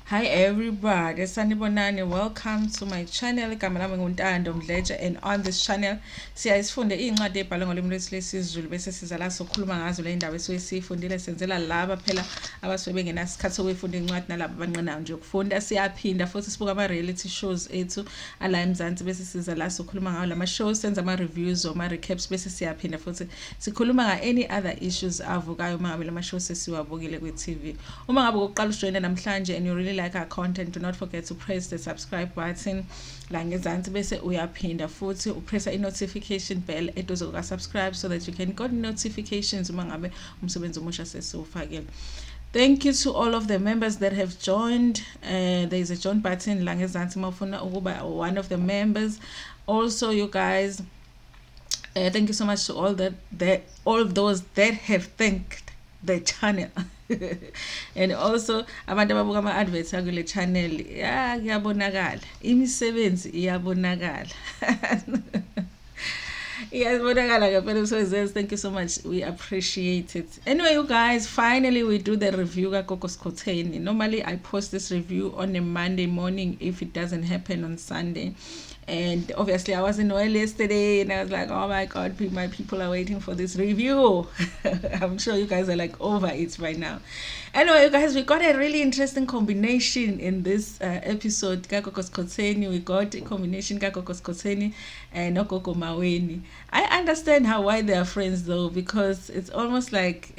Hi everybody, sanibonani. Welcome to my channel. Igama lami nguNtando Mdletshe, and on this channel siyazifunde incwadi ebhalwe ngolimi lwethu lwesiZulu bese siza la sokhuluma ngazo le ndaba esuke siyifundile. Senzela laba phela abasuke bengenasikhathi sokuyifunda incwadi nalabo abanqenayo nje ukufunda. Siyaphinda futhi sibuka ama-reality shows ethu ala eMzansi bese siza la sokhuluma ngawo lama shows, senza ama-reviews or ama-recaps bese siyaphinda futhi sikhuluma nga-any other issues avukayo uma ngabe lama shows sesiwabukile kwi-TV. Uma ngabe uqala ujoyina namhlanje and you really like our content, do not forget to press the subscribe button la ngezansi bese uyaphinda futhi upressa i-notification bell eduze kuka-subscribe so that you can get notifications uma ngabe umsebenzi omusha sesiwufakile. Thank you to all of the members that have joined. There is a join button la ngezansi uma ufuna ukuba one of the members. Also, you guys, thank you so much to all those that have thanked the channel. And also abantu ababuka ama-adverts kule channel, kuyabonakala imisebenzi iyabonakala. Iyabonakala ngempela. So thank you so much, we appreciate it. Anyway, you guys, finally we do the review ka Gogo Skhotheni. Normally I post this review on a Monday morning if it doesn't happen on Sunday. And obviously I wasn't well yesterday and I was like, oh my god, my people are waiting for this review. I'm sure you guys are like over it right now. Anyway, you guys, we got a really interesting combination in this episode. Gogo Skhotheni, we got a combination Gogo Skhotheni and Gogo Maweni. I understand why they are friends though, because it's almost like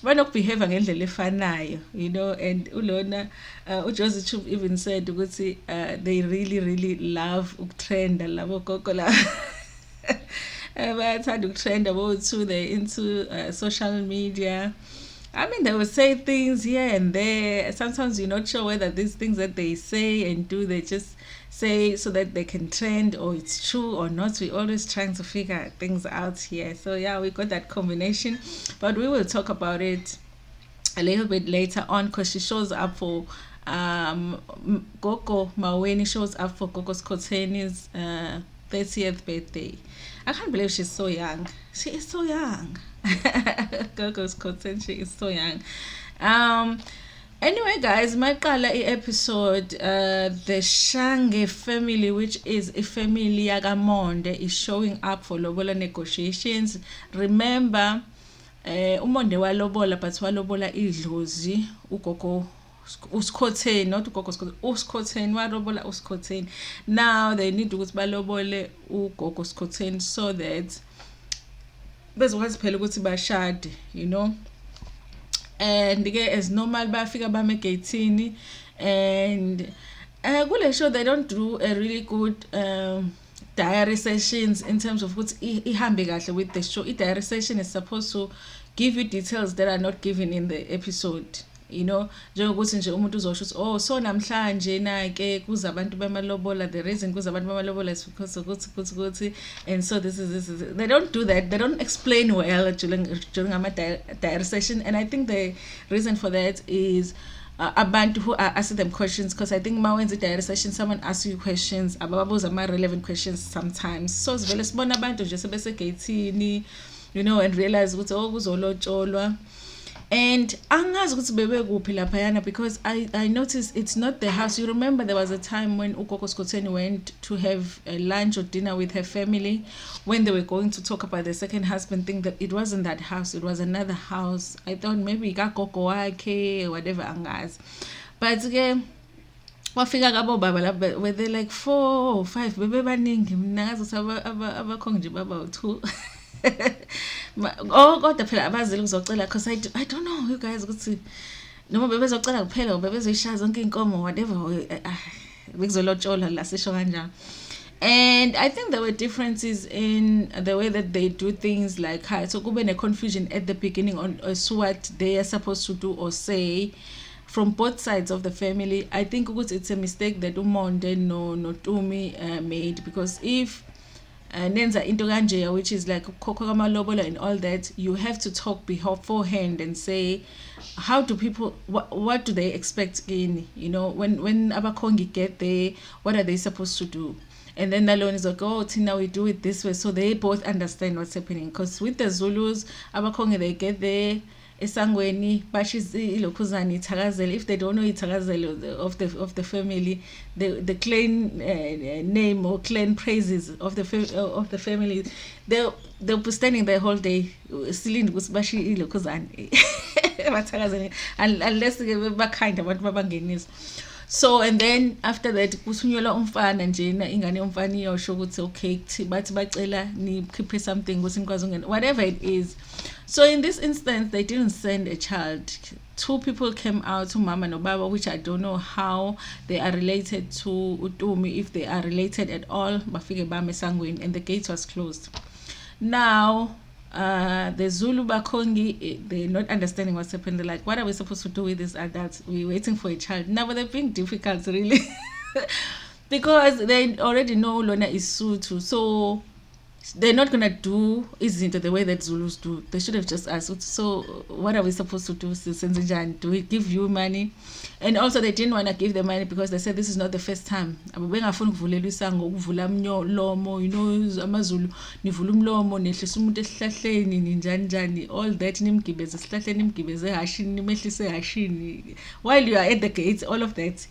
banokubehave ngendlela efanayo, you know. And ulona uJoseph Chup even said ukuthi they really love ukutrenda labo gogo la. Bayathanda ukutrenda both they're into social media. I mean, they will say things here and there. Sometimes you're not sure whether these things that they say and do, they just say so that they can trend or it's true or not. We're always trying to figure things out here. So yeah, we got that combination, but we will talk about it a little bit later on because she shows up for Gogo Maweni shows up for Gogo Skhotheni's 30th birthday. I can't believe she's so young. She is so young. Gogo Skhotheni, she is so young. Anyway, guys, my episode, the Shange family, which is a family Yagamonde, is showing up for Lobola negotiations. Remember, umonde wa Lobola, but wa Lobola idlozi ugogo uSkhotheni, not ugogo Skhotheni, uSkhotheni wa Lobola uSkhotheni. Now they need ukuthi balobole ugogo Skhotheni so that bezokwazi phela ukuthi bashade, you know. And again, as normal bafika bame gate and kule show they don't do a really good diary sessions in terms of what's ihambe kahle with the show. Diary session is supposed to give you details that are not given in the episode, you know. Njengokuthi nje umuntu uzosho ukuthi oh so namhlanje na ke kuza abantu bamalobola, the reason kuza abantu bamalobola is because ukuthi and so this is they don't do that. They don't explain well during ama diary session, and I think the reason for that is abantu who are asking them questions, because I think mawenza diary session someone asks you questions abababuza ama relevant questions sometimes, so sivele sibona abantu nje sebese gate, you know, and realize ukuthi oh kuzolotsholwa. And angazi ukuthi bebe kuphi laphayana, because I noticed it's not the house. You remember there was a time when Gogo Skhotheni went to have a lunch or dinner with her family when they were going to talk about the second husband thing, that it wasn't that house, it was another house. I thought maybe Gogo wakhe or whatever angazi. But again, wafika kabo baba la were they like 4 or 5 bebe baningi, mina ngazi ukuthi abakhongi nje baba u2. Oh kodwa phela abazile ukuzocela, because I don't know you guys ukuthi noma bebezocela kuphela bebezoyishaya zonke inkomo whatever bekuzolotshola la sisho kanjani. And I think there were differences in the way that they do things, like so kube ne confusion at the beginning on what they are supposed to do or say from both sides of the family. I think it's a mistake that umonde no Tumi made, because if nenza into kanje, which is like khokho kamalobola and all that, you have to talk beforehand and say how do people what do they expect in, you know, when abakhongi get there, what are they supposed to do. And then Nalone is like, oh Tina, we do it this way, so they both understand what's happening. Because with the Zulus, abakhongi, they get there esangweni bashize ilokhuzana ithakazela. If they don't know ithakazela of the family, the clan name or clan praises of the family, they'll be standing the whole day silindi ukuthi bashi ilokhuzana bathakazela unless bakind abantu babangenisa. So and then after that kuthunyelwa umfana njena ingane yomfana iyosho ukuthi okay bathi bacela nikhiphe something ukuthi nikwazi ungena, whatever it is. So in this instance they didn't send a child. Two people came out, umama nobaba, which I don't know how they are related to uTumi, if they are related at all. Bafike bame esangweni and the gate was closed. Now the Zulu Bakongi, they're not understanding what's happened. They're like, what are we supposed to do with these adults? We're waiting for a child. Now, but they're being difficult, really. Because they already know Lona is Sotho. So they're not going to do izinto the way that Zulus do. They should have just asked, so what are we supposed to do? Do we give you money? And also they didn't want to give the money because they said this is not the first time. Bengafuna ukuvulelwa isango, ukuvula umlomo, you know, amaZulu nivula umlomo nehlisa umuntu esihlahleni ninjani njani, all that, nimgibeze esihlahleni, nimgibeze ehashini, nimehlise ehashini while you are at the gates, all of that.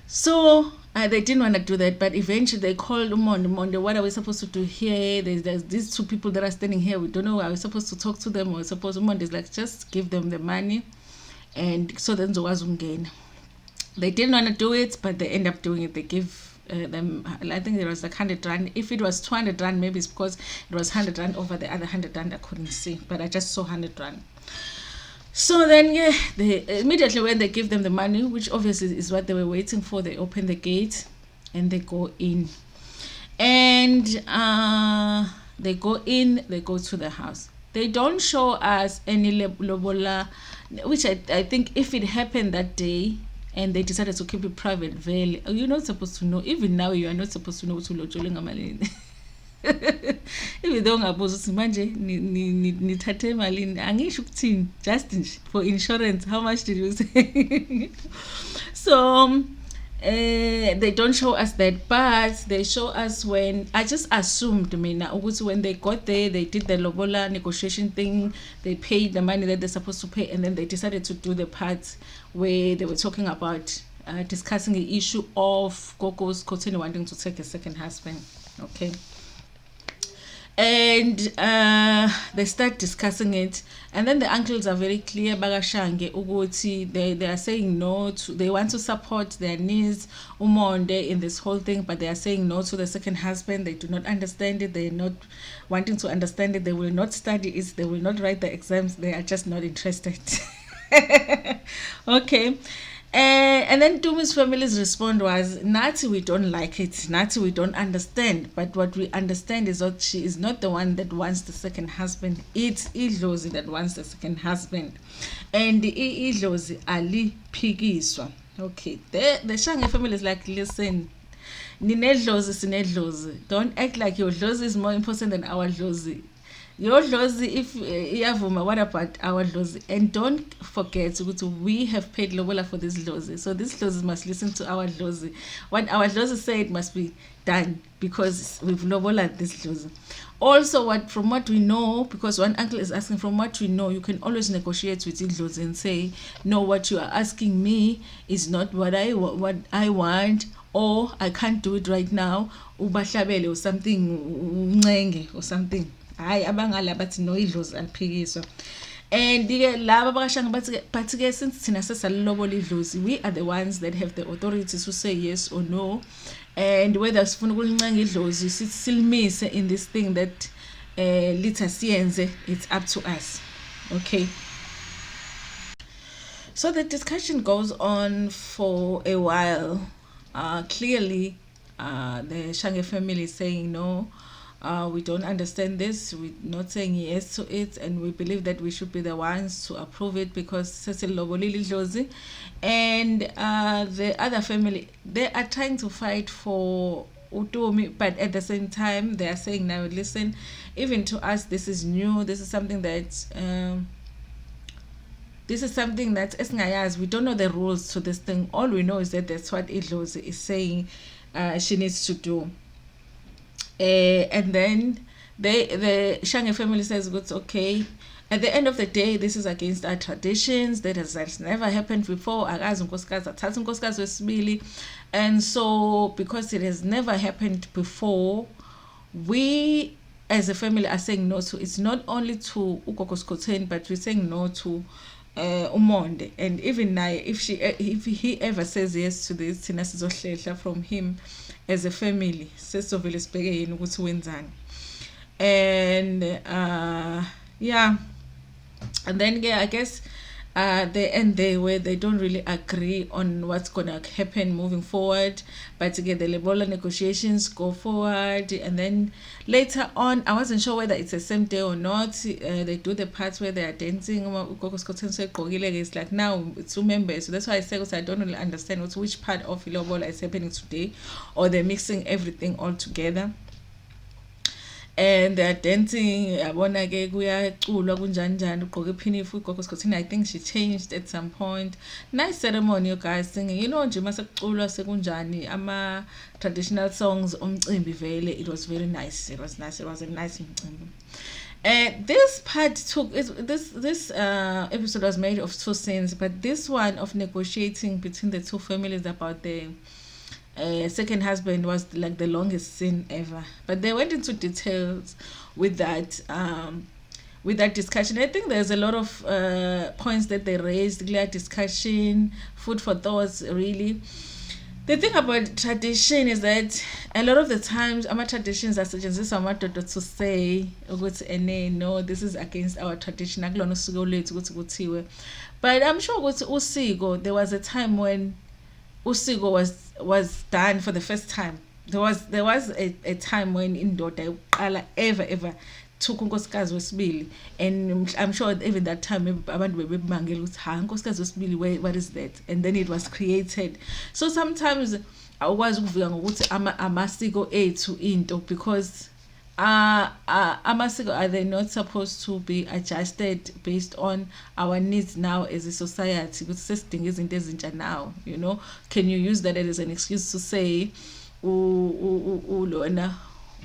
So they didn't want to do that, but eventually they called Monday. What are we supposed to do here? There's these two people that are standing here. We don't know. Are we supposed to talk to them, or suppose Monday's like just give them the money, and so then Zawazungena. They didn't want to do it, but they end up doing it. They give them. I think there was like 100 rand. If it was 200 rand, maybe it's because it was 100 rand over the other 100 rand. I couldn't see, but I just saw 100 rand. So then, yeah, they immediately when they give them the money, which obviously is what they were waiting for, they open the gate and they go in. And they go in, they go to the house. They don't show us any Lobola, which I think if it happened that day and they decided to keep it private, very, you're not supposed to know. Even now, you are not supposed to know to Lojolinga Malini. Even though ngabuza ukuthi manje nithathe malini angisho ukuthini, just for insurance, how much did you say? So they don't show us that, but they show us when I just assumed mina ukuthi when they got there they did the Lobola negotiation thing, they paid the money that they're supposed to pay, and then they decided to do the part where they were talking about discussing the issue of Gogo's Skhotheni wanting to take a second husband. Okay. And they start discussing it, and then the uncles are very clear. Bagashange Uguti, they are saying no to, they want to support their niece Umonde in this whole thing, but they are saying no to the second husband. They do not understand it. They're not wanting to understand it. They will not study it. They will not write the exams. They are just not interested. Okay. And then Tumi's family's response was, Nati, we don't like it. Nati, we don't understand. But what we understand is that she is not the one that wants the second husband. It's Idlozi that wants the second husband. And the Idlozi Ali Pigiswa. Okay. The Shange family is like, listen, Ninedlozi, Sinedlozi. Don't act like your Dlozi is more important than our Dlozi. Your Dlozi, if Yavuma, what about our Dlozi? And don't forget, we have paid Lobola for this Dlozi. So this Dlozi must listen to our Dlozi. What our Dlozi said must be done because we've Lobola this Dlozi. Also, from what we know, because one uncle is asking, from what we know, you can always negotiate with Dlozi and say, no, what you are asking me is not what I want, or I can't do it right now, Ubashabele or something, or something. Hayi abangala bathi no idlozi aliphikiswa. And laba bakashanga bathi but ke since thina sesalilobola idlozi, we are the ones that have the authority to say yes or no, and whether sifuna ukulincenga idlozi sithi silimise in this thing that litha siyenze, it's up to us. Okay, so the discussion goes on for a while. Clearly the Shange family is saying no, we don't understand this, we're not saying yes to it, and we believe that we should be the ones to approve it because Cecil Lobolili Josi. And the other family, they are trying to fight for Utomi, but at the same time they are saying, now listen, even to us this is new, this is something that we don't know the rules to this thing. All we know is that that's what Idlozi is saying she needs to do. And then the Shange family says, "Good, okay. At the end of the day, this is against our traditions. That's never happened before. Akazi unkosikazi athatha unkosikazi wesibili. And so, because it has never happened before, we as a family are saying no to, it's not only to ugogo Skhotheni, but we're saying no to umonde. And even now, if he ever says yes to this, thina sizohlehla from him as a family. Sesovele sibheke yena ukuthi wenzani. And yeah, and then I guess they end there where they don't really agree on what's gonna happen moving forward. But again, the Lobola negotiations go forward, and then later on, I wasn't sure whether it's the same day or not. They do the parts where they are dancing. It's like now it's 2 members, so that's why I say I don't really understand which part of Lobola is happening today, or they're mixing everything all together. And they're dancing. Yabona ke kuyaculwa kunjani njani ugqoke iphinifu ugogo Skhotheni. I think she changed at some point. Nice ceremony, you guys singing. You know nje masekuculwa sekunjani ama traditional songs umcimbi vele. It was very nice. It was nice. It was a nice umcimbi. This part took this episode was made of 2 scenes, but this one of negotiating between the 2 families about the second husband was like the longest scene ever. But they went into details with that discussion. I think there's a lot of points that they raised, clear discussion, food for thoughts, really. The thing about tradition is that a lot of the times our traditions are suggested to say no, this is against our tradition. But I'm sure there was a time when usiko was done for the first time. There was a time when indoda ever took unkosikazi wesibili, and I'm sure even that time abantu bebemangela ukuthi ha unkosikazi wesibili, what is that? And then it was created. So sometimes awukwazi ukuvika ngokuthi amasiko ethu into, because amasiko, are they not supposed to be adjusted based on our needs now as a society? Now, you know, can you use that as an excuse to say ugogo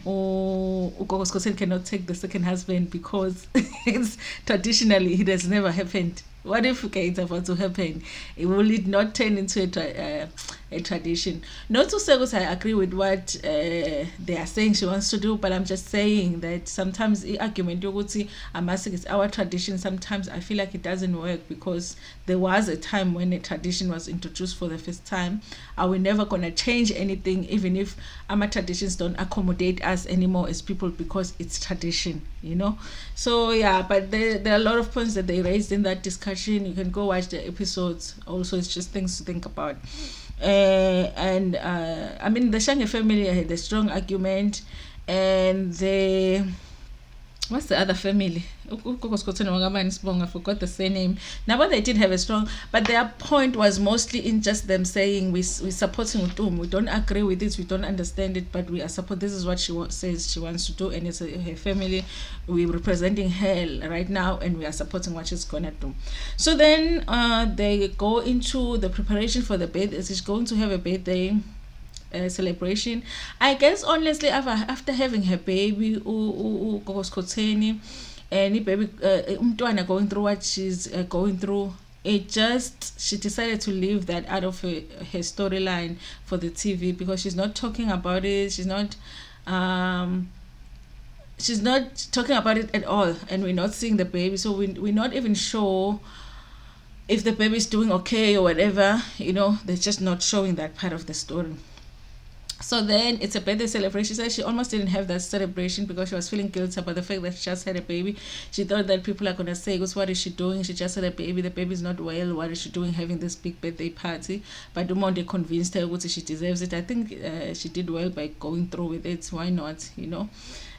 Skhotheni cannot take the second husband because it's traditionally it has never happened? What if it's about to happen? Will it not turn into a tradition? Not to say that I agree with what they are saying she wants to do, but I'm just saying that sometimes the argument is our tradition. Sometimes I feel like it doesn't work, because there was a time when a tradition was introduced for the first time. Are we never gonna change anything, even if our traditions don't accommodate us anymore as people, because it's tradition, you know? So yeah, but there are a lot of points that they raised in that discussion. You can go watch the episodes. Also, it's just things to think about. I mean, the Shange family had a strong argument, and what's the other family? I forgot the surname. Now, but they did have a strong, but their point was mostly in just them saying we're supporting Utum. We don't agree with it, we don't understand it, but we are support. This is what she says she wants to do, and it's her family. We're representing her right now, and we are supporting what she's gonna do. So then they go into the preparation for the birthday. She's going to have a birthday celebration. I guess honestly, after having her baby, Gogo Skhotheni, and baby umntwana going through what she's going through, she decided to leave that out of her storyline for the TV, because she's not talking about it. She's not talking about it at all, and we're not seeing the baby, so we're not even sure if the baby's doing okay or whatever. You know, they're just not showing that part of the story. So then it's a birthday celebration. She said she almost didn't have that celebration because she was feeling guilty about the fact that she just had a baby. She thought that people are going to say, what is she doing? She just had a baby. The baby's not well. What is she doing having this big birthday party? But Umonde convinced her she deserves it. I think she did well by going through with it. Why not, you know?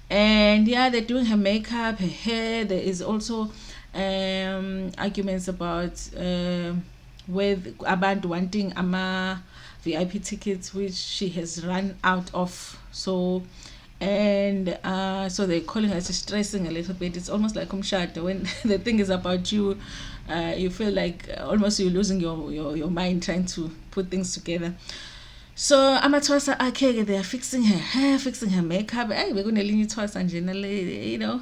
And yeah, they're doing her makeup, her hair. There is also arguments about with abantu wanting VIP tickets, which she has run out of. So so they're calling her, she's stressing a little bit. It's almost like umshado. When the thing is about you, you feel like almost you're losing your mind trying to put things together. So amathwasa akhe, they are fixing her hair, fixing her makeup. Hey, we're going to lean twasa, you know,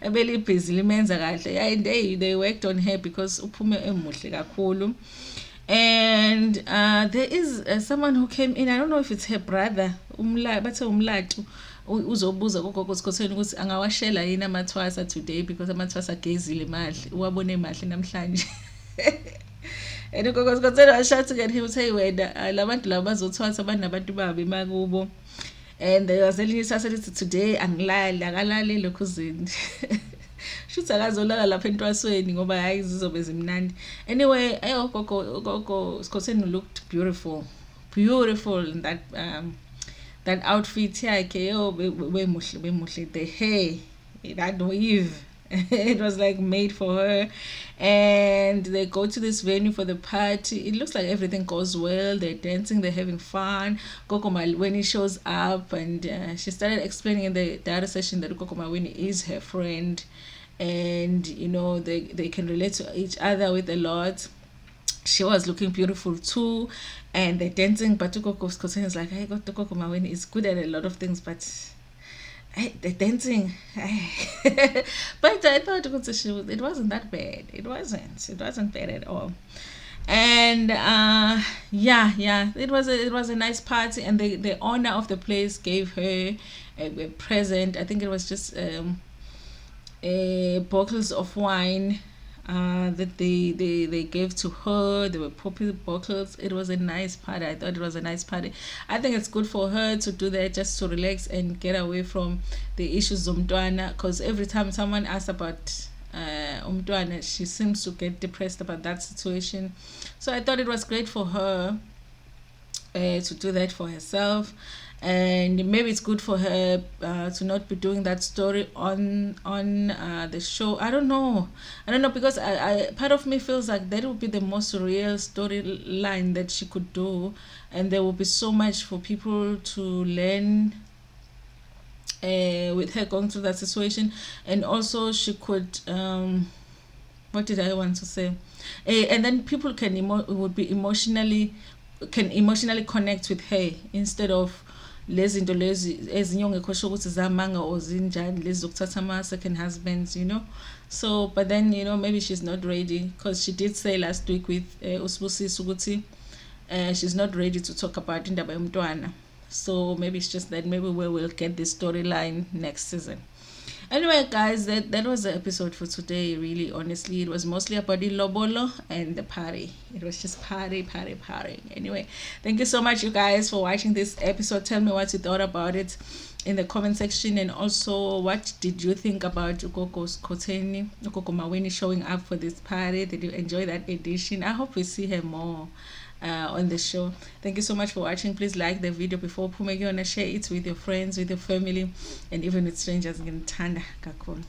ebeli busy limenza kahle, and they worked on her because uphume emuhle kakhulu. And there is someone who came in. I don't know if it's her brother. Bathe umlatu uzobuza kugogo Skhotheni ukuthi angawashela yini amathwasa today because amathwasa agezile mahle, uwabone mahle namhlanje. And ugogo Skhotheni washatha ke he say wena labantu laba bazothwasa banabantu babi makubo. And there was elinye isasa lithi today angilali akalali lokhuzini. Shuthi akazolala lapha entwasweni ngoba hayi zizobe zimnandi. Anyway, gogo Skhotheni looked beautiful. Beautiful in that outfit yakhe. Yo bemuhle the hair, that weave. It was like made for her. And they go to this venue for the party. It looks like everything goes well. They're dancing, they're having fun. Gogo Maweni shows up, and she started explaining in the data session that Gogo Maweni is her friend, and you know they can relate to each other with a lot. She was looking beautiful too, and they're dancing. But Gogo Skhotheni is like, hey, Gogo Maweni is good at a lot of things, but the dancing. But I thought it wasn't that bad. It wasn't bad at all. And yeah, it was a nice party, and the owner of the place gave her a present. I think it was just bottles of wine that they gave to her. They were poppy bottles. It was a nice party. I thought it was a nice party. I think it's good for her to do that, just to relax and get away from the issues of Umtwana, because every time someone asks about Umtwana, she seems to get depressed about that situation. So I thought it was great for her to do that for herself, and maybe it's good for her to not be doing that story on the show. I don't know because I part of me feels like that would be the most real storyline that she could do, and there will be so much for people to learn with her going through that situation. And also she could what did I want to say, and then people can emotionally connect with her, instead of lezi zinto lezi ezinye ongekho sure ukuthi zamanga or zinjani lezi zokuthatha ama-second husbands, you know. So but then, you know, maybe she's not ready, because she did say last week with uSibusisi ukuthi she's not ready to talk about indaba yomntwana. So maybe it's just that maybe we will get this storyline next season. Anyway, guys, that was the episode for today. Really, honestly, it was mostly about the Lobola and the party. It was just party. Anyway, thank you so much, you guys, for watching this episode. Tell me what you thought about it in the comment section, and also what did you think about Gogo Skhotheni, Gogo Maweni showing up for this party? Did you enjoy that edition? I hope we see her more on the show. Thank you so much for watching. Please like the video before Pumegona, share it with your friends, with your family, and even with strangers. Ntando kakhulu.